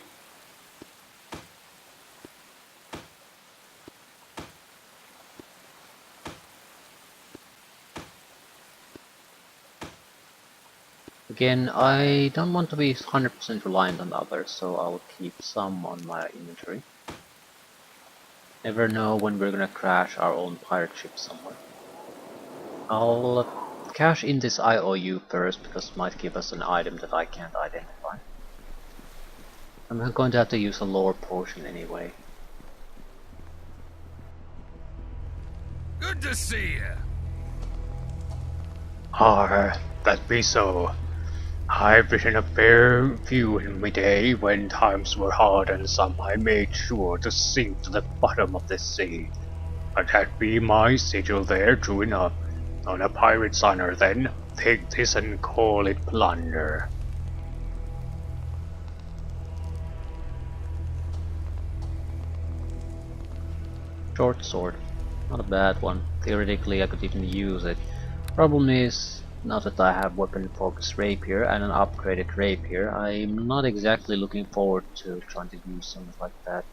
Again, I don't want to be 100% reliant on others, so I'll keep some on my inventory. Never know when we're gonna crash our own pirate ship somewhere. I'll cash in this IOU first, because it might give us an item that I can't identify. I'm going to have to use a lore potion anyway. Good to see you. That be so. I've written a fair few in my day when times were hard, and some I made sure to sink to the bottom of the sea. But that be my sigil there, true enough. On a pirate's honor, then, take this and call it plunder. Short sword. Not a bad one. Theoretically I could even use it. Problem is, now that I have weapon focused rapier and an upgraded rapier, I'm not exactly looking forward to trying to use something like that.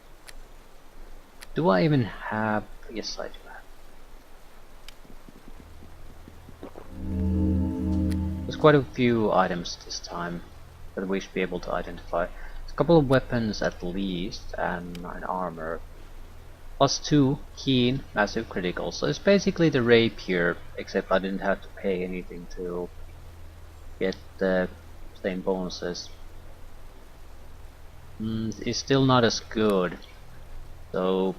Do I even have... yes I do have. There's quite a few items this time that we should be able to identify. There's a couple of weapons at least, and an armor. +2, keen, massive critical. So it's basically the rapier, except I didn't have to pay anything to get the same bonuses. It's still not as good, so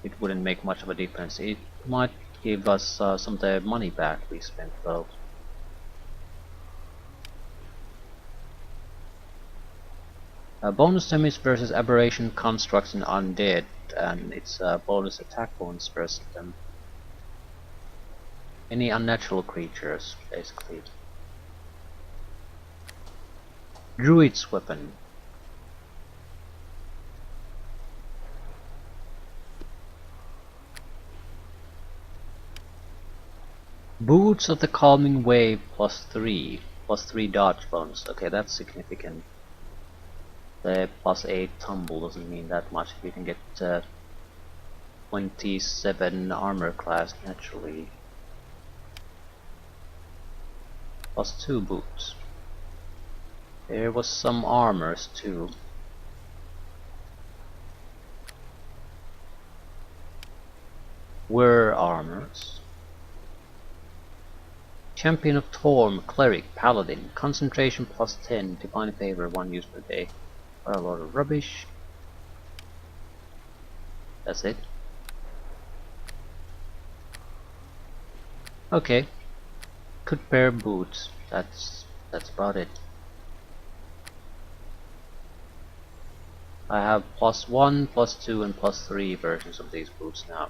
it wouldn't make much of a difference. It might give us some of the money back we spent though. Bonus damage versus aberration, constructs, and undead, and it's bonus attack bonus versus them. Any unnatural creatures, basically. Druid's weapon. Boots of the Calming Wave +3 dodge bonus. Okay, that's significant. The +8 tumble doesn't mean that much if you can get 27 armor class naturally. +2 boots. There was some armors too. Were armors. Champion of Torm, Cleric, Paladin, concentration +10, divine favor 1 use per day. A lot of rubbish. That's it. Okay. Could pair boots. That's about it. I have +1, +2, and +3 versions of these boots now.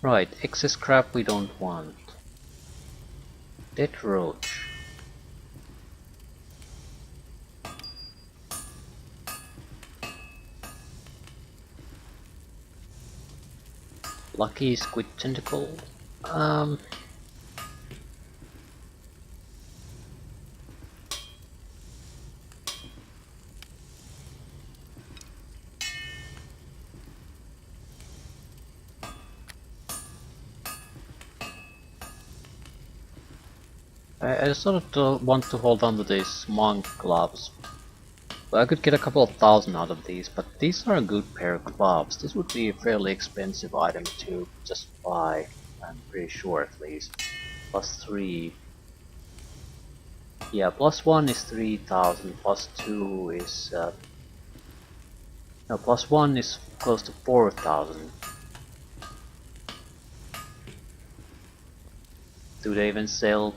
Right, excess crap we don't want. Dead roach. Lucky squid tentacle. I sort of want to hold on to these monk gloves. I could get a couple of thousand out of these, but these are a good pair of gloves. This would be a fairly expensive item to just buy, I'm pretty sure at least. plus 3. Yeah, plus 1 is 3000, plus 2 is... no, plus 1 is close to 4000. Do they even sell?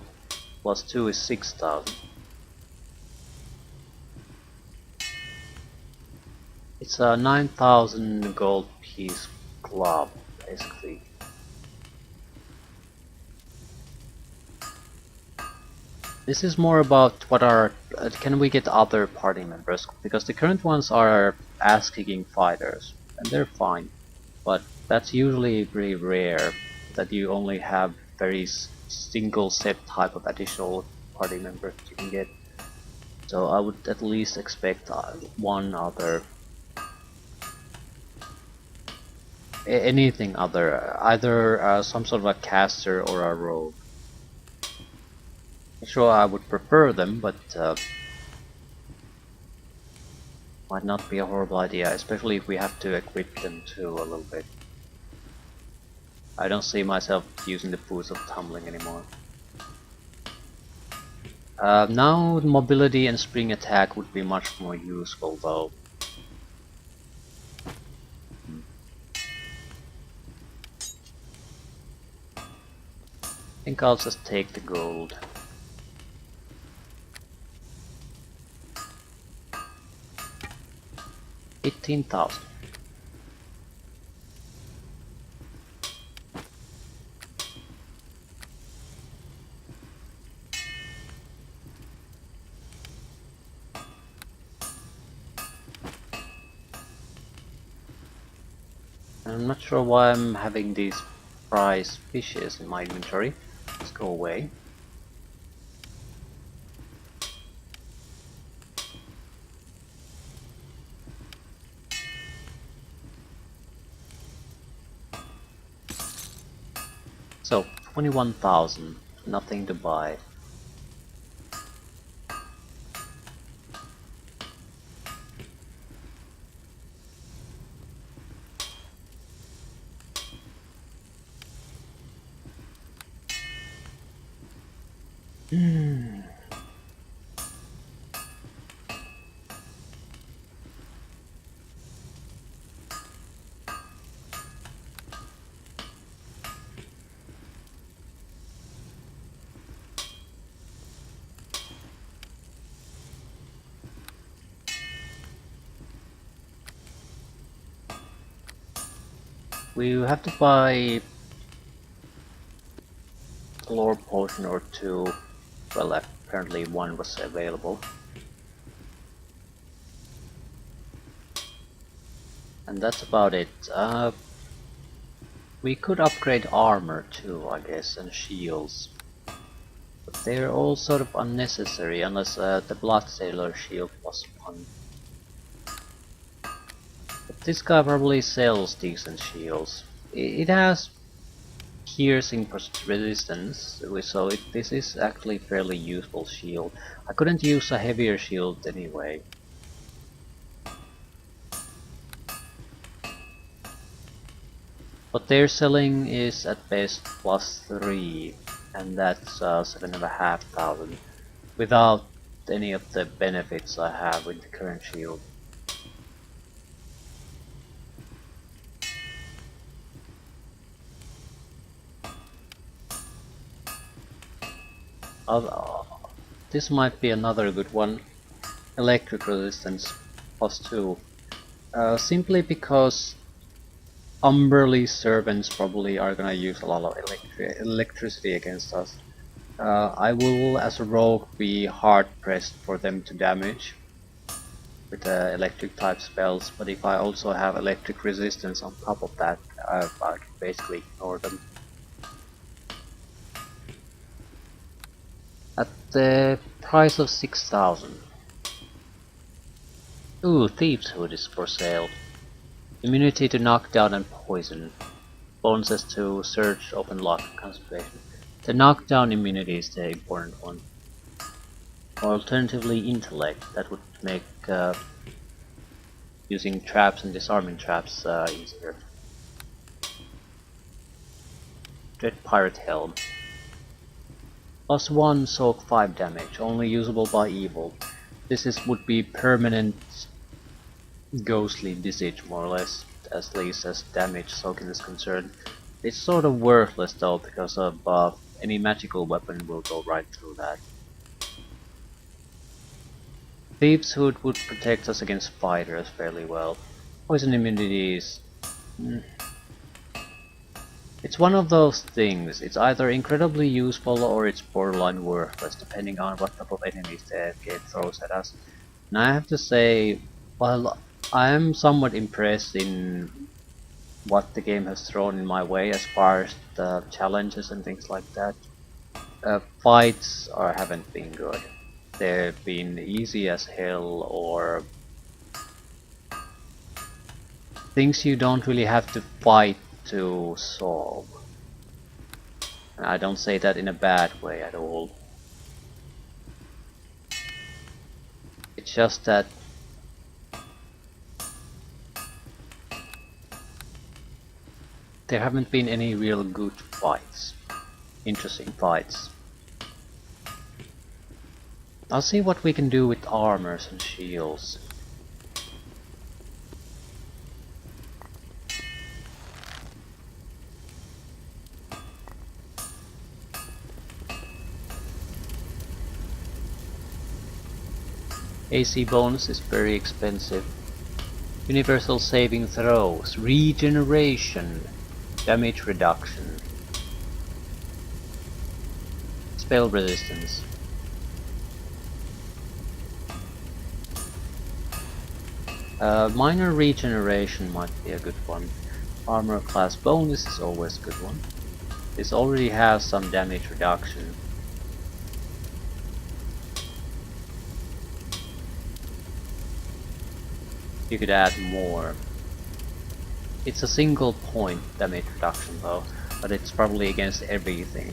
Plus 2 is 6000. It's a 9000 gold piece club, basically. This is more about what are can we get other party members, because the current ones are ass-kicking fighters and they're fine, but that's usually pretty rare that you only have very single set type of additional party members you can get. So I would at least expect one other, anything other, either some sort of a caster or a rogue. Sure, I would prefer them, but might not be a horrible idea, especially if we have to equip them too a little bit. I don't see myself using the boots of tumbling anymore. Now mobility and spring attack would be much more useful though. I think I'll just take the gold. $18,000. I'm not sure why I'm having these prize fishes in my inventory. Let's go away. So, 21,000, nothing to buy. We have to buy a lore potion or two. Well, apparently one was available. And that's about it. We could upgrade armor too, I guess, and shields. But they're all sort of unnecessary unless the Blood Sailor shield was fun. But this guy probably sells decent shields. It has piercing resistance, so this is actually a fairly useful shield. I couldn't use a heavier shield anyway. What they're selling is at best +3, and that's 7,500 without any of the benefits I have with the current shield. This might be another good one. Electric resistance +2. Simply because Umberly servants probably are gonna use a lot of electricity against us. I will, as a rogue, be hard pressed for them to damage with electric type spells, but if I also have electric resistance on top of that, I can basically ignore them. At the price of 6,000. Ooh, Thieves' Hood is for sale. Immunity to knockdown and poison. Bonuses to Surge, Open Lock, Concentration. The knockdown immunity is the important one. Or alternatively Intellect, that would make using traps and disarming traps easier. Dread Pirate Helm. +1 soak 5 damage, only usable by evil. Would be permanent ghostly visage more or less, at least as damage soaking is concerned. It's sort of worthless though, because of any magical weapon will go right through that. Thieves' Hood would protect us against spiders fairly well. Poison immunities. It's one of those things. It's either incredibly useful or it's borderline worthless, depending on what type of enemies the game throws at us. And I have to say, while I am somewhat impressed in what the game has thrown in my way as far as the challenges and things like that, fights haven't been good. They've been easy as hell, or things you don't really have to fight to solve. And I don't say that in a bad way at all. It's just that there haven't been any real good fights. Interesting fights. I'll see what we can do with armors and shields. AC bonus is very expensive. Universal saving throws, regeneration, damage reduction, spell resistance. Minor regeneration might be a good one. Armor class bonus is always a good one. This already has some damage reduction. You could add more. It's a single point damage reduction though, but it's probably against everything.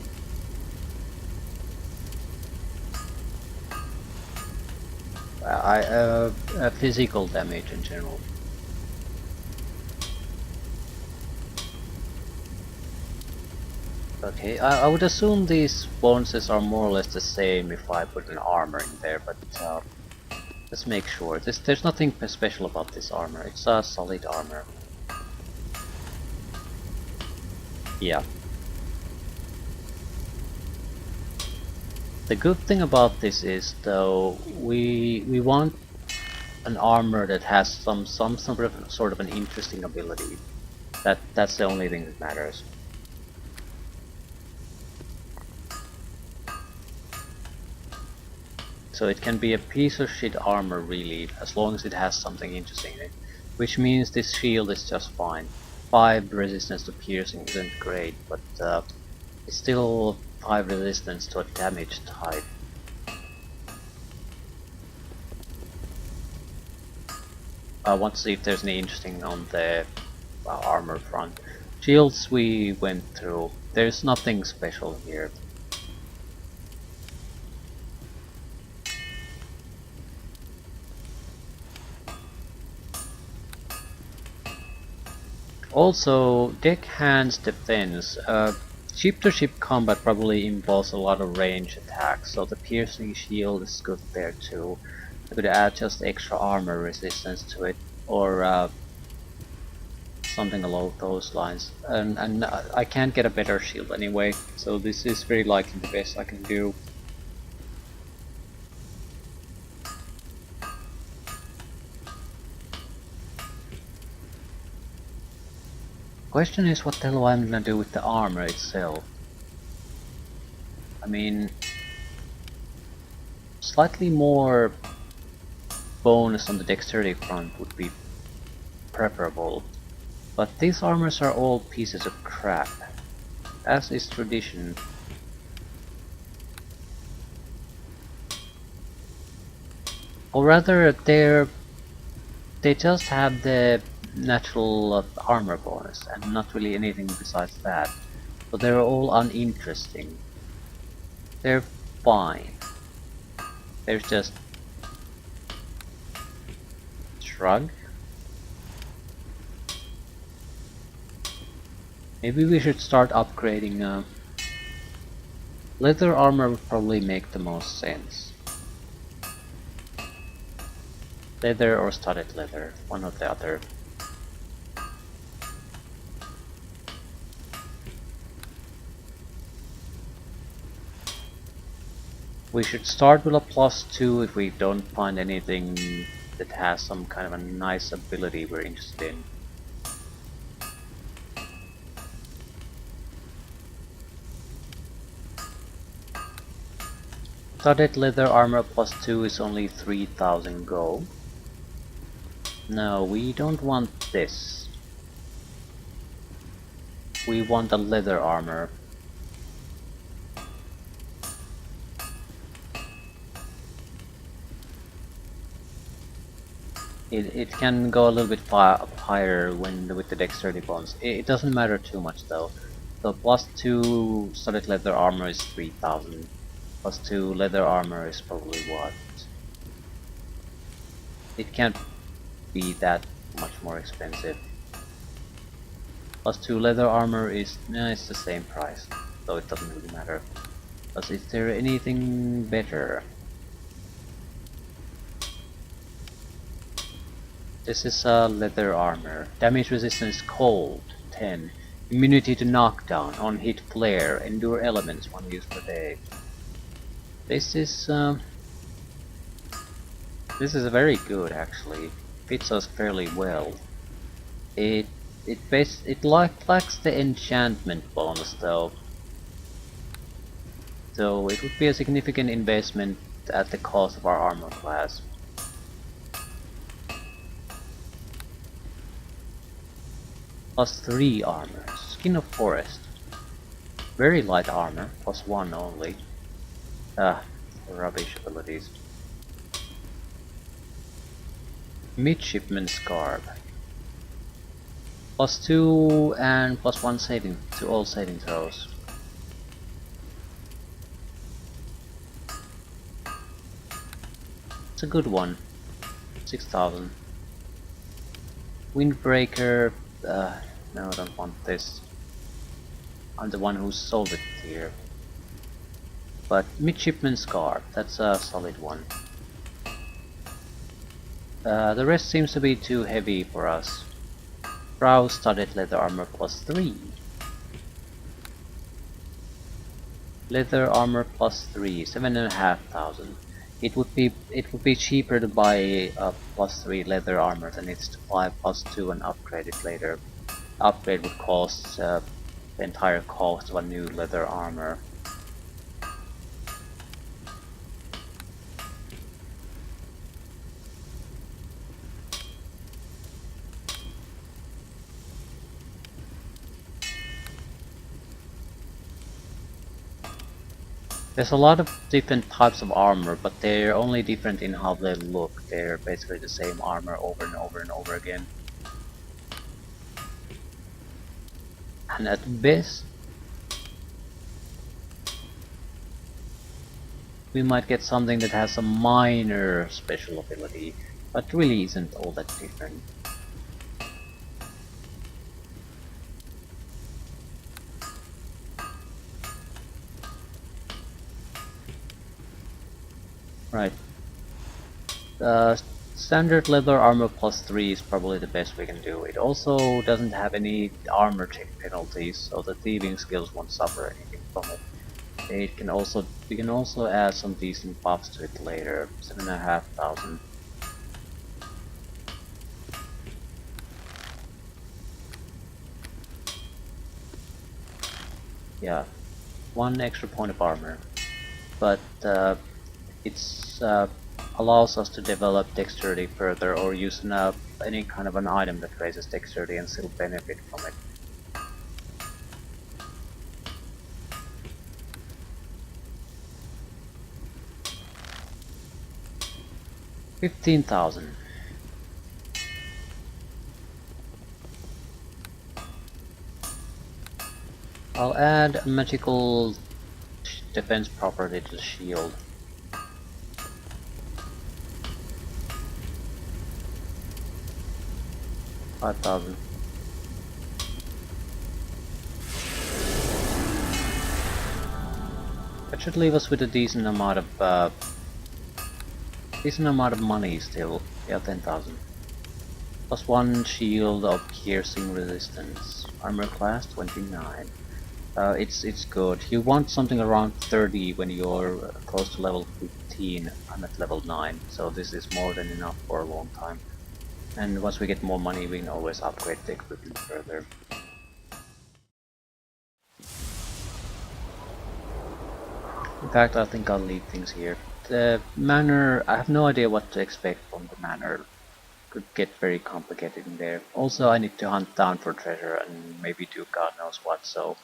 Physical damage in general. Okay, I would assume these bonuses are more or less the same if I put an armor in there, but let's make sure. There's nothing special about this armor. It's a solid armor. Yeah. The good thing about this is, though, we want an armor that has some sort of an interesting ability. That's the only thing that matters. So it can be a piece of shit armor really, as long as it has something interesting in it. Which means this shield is just fine. 5 resistance to piercing isn't great, but it's still 5 resistance to a damage type. I want to see if there's any interesting on the armor front. Shields we went through. There's nothing special here. Also, deckhand's defense. Ship-to-ship combat probably involves a lot of range attacks, so the piercing shield is good there too. I could add just extra armor resistance to it, or something along those lines. And I can't get a better shield anyway, so this is very likely the best I can do. Question is what the hell I'm gonna do with the armor itself. I mean, slightly more bonus on the dexterity front would be preferable, but these armors are all pieces of crap, as is tradition. Or rather, they just have the natural armor bonus and not really anything besides that, but they're all uninteresting. They're fine. There's just shrug. Maybe we should start upgrading Leather armor would probably make the most sense. Leather or studded leather, one or the other. We should start with a +2 if we don't find anything that has some kind of a nice ability we're interested in. Studded leather armor +2 is only 3000 gold. No, we don't want this. We want a leather armor. It can go a little bit higher when with the dexterity bonus. It doesn't matter too much though. So +2 studded leather armor is 3000. +2 leather armor is probably what? It can't be that much more expensive. +2 leather armor is, it's the same price, so it doesn't really matter. But is there anything better? This is a leather armor. Damage resistance cold, 10. Immunity to knockdown, on hit flare, endure elements, 1 use per day. This is very good actually. Fits us fairly well. It lacks the enchantment bonus though. So it would be a significant investment at the cost of our armor class. +3 armor. Skin of Forest. Very light armor, +1 only. Rubbish abilities. Midshipman's Garb. +2 and +1 saving to all saving throws. It's a good one. 6000. Windbreaker. No, I don't want this. I'm the one who sold it here. But Midshipman's Garb, that's a solid one. The rest seems to be too heavy for us. Brow studded leather armor +3. Leather armor +3, 7,500. It would be cheaper to buy a +3 leather armor than it's to buy +2 and upgrade it later. Upgrade would cost the entire cost of a new leather armor. There's a lot of different types of armor, but they're only different in how they look. They're basically the same armor over and over and over again. And at best, we might get something that has a minor special ability, but really isn't all that different. Right. Standard leather armor +3 is probably the best we can do. It also doesn't have any armor check penalties, so the thieving skills won't suffer anything from it. We can also add some decent buffs to it later. 7,500. Yeah, 1 extra point of armor, but it's allows us to develop dexterity further or use any kind of an item that raises dexterity and still benefit from it. $15,000. I'll add a magical defense property to the shield. $5,000. That should leave us with a decent amount of money still. Yeah, 10,000. Plus 1 shield of piercing resistance. Armor class 29. It's good. You want something around 30 when you're close to level 15. I'm at level 9, so this is more than enough for a long time. And once we get more money, we can always upgrade the equipment further. In fact, I think I'll leave things here. The manor, I have no idea what to expect from the manor. Could get very complicated in there. Also, I need to hunt down for treasure and maybe do God knows what, so